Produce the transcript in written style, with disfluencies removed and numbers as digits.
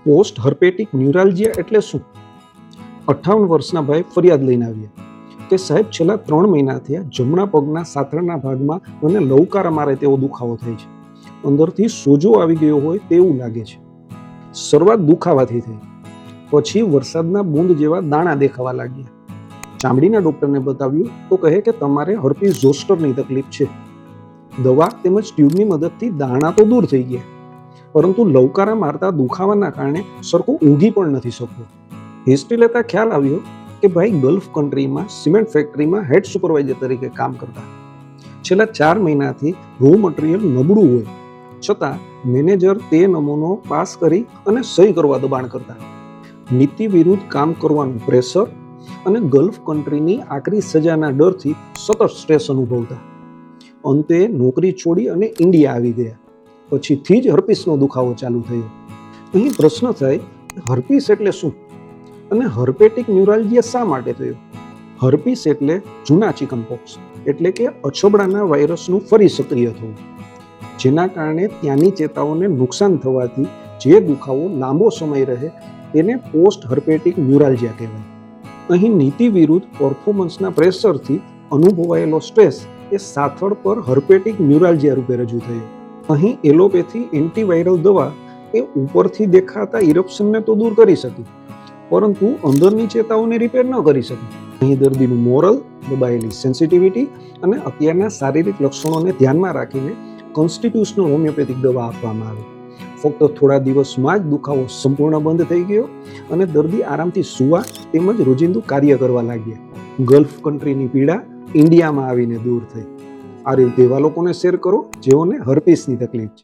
Post હર્પેટિક ન્યુરાલ્જિયા એટલે શું? 58 વર્ષના ભાઈ ફરિયાદ લઈને આવ્યા કે સાહેબ છેલ્લા 3 મહિનાથી જમણા પગના સાથળના ભાગમાં મને લવકારા મારે તેવો દુખાવો થાય છે. અંદરથી સોજો આવી ગયો હોય તેવું લાગે છે. શરૂઆત દુખાવાથી થઈ, પછી વરસાદના બૂંદ જેવા દાણા દેખાવા લાગ્યા. ચામડીના ડોક્ટરને બતાવ્યું તો કહે કે તમારે હર્પીસ ઝોસ્ટરની તકલીફ છે. દવા તેમજ ટ્યુબની મદદથી દાણા તો દૂર થઈ ગયા, પરંતુ લવકારા મારતા દુખાવાના કારણે સરખું ઊંઘી પણ નથી શકતો. હિસ્ટ્રી લેતા ખ્યાલ આવ્યો કે ભાઈ ગલ્ફ કન્ટ્રીમાં સિમેન્ટ ફેક્ટરીમાં હેડ સુપરવાઇઝર તરીકે કામ કરતા. છેલ્લા 4 મહિનાથી રો મટીરિયલ નબળું હોય છતાં મેનેજર તે નમૂનો પાસ કરી અને સહી કરવા દબાણ કરતા. નીતિ વિરુદ્ધ કામ કરવાનું પ્રેશર અને ગલ્ફ કન્ટ્રીની આકરી સજાના ડરથી સતત સ્ટ્રેસ અનુભવતા. અંતે નોકરી છોડી અને ઇન્ડિયા આવી ગયા. પછીથી જ હર્પીસનો દુખાવો ચાલુ થયો. અહીં પ્રશ્ન થાય, હર્પીસ એટલે શું અને હર્પેટિક ન્યુરાલ્જિયા શા માટે થયો? હર્પીસ એટલે જૂના ચિકનપોક્સ, એટલે કે અછબડાના વાયરસનું ફરી સક્રિય થવું, જેના કારણે ત્યાંની ચેતાઓને નુકસાન થવાથી જે દુખાવો લાંબો સમય રહે તેને પોસ્ટ હર્પેટિક ન્યુરાલ્જિયા કહેવાય. અહીં નીતિ વિરુદ્ધ પરફોર્મન્સના પ્રેશરથી અનુભવાયેલો સ્ટ્રેસ એ સાથળ પર હર્પેટિક ન્યુરાલ્જિયા રૂપે રજૂ થયો. અહીં એલોપેથી એન્ટીવાયરલ દવા એ ઉપરથી દેખાતા ઇરપ્શનને તો દૂર કરી શકી, પરંતુ અંદરની ચેતાઓને રિપેર ન કરી શકી. અહીં દર્દીનું મોરલ, દબાયેલી સેન્સિટિવિટી અને અત્યારના શારીરિક લક્ષણોને ધ્યાનમાં રાખીને કોન્સ્ટિટ્યુશનલ હોમિયોપેથિક દવા આપવામાં આવે. ફક્ત થોડા દિવસમાં જ દુખાવો સંપૂર્ણ બંધ થઈ ગયો અને દર્દી આરામથી સૂવા તેમજ રોજિંદુ કાર્ય કરવા લાગ્યા. ગલ્ફ કન્ટ્રીની પીડા ઇન્ડિયામાં આવીને દૂર થઈ. આ રીતે એવા લોકોને શેર કરો જેઓને હર્પીસની તકલીફ છે.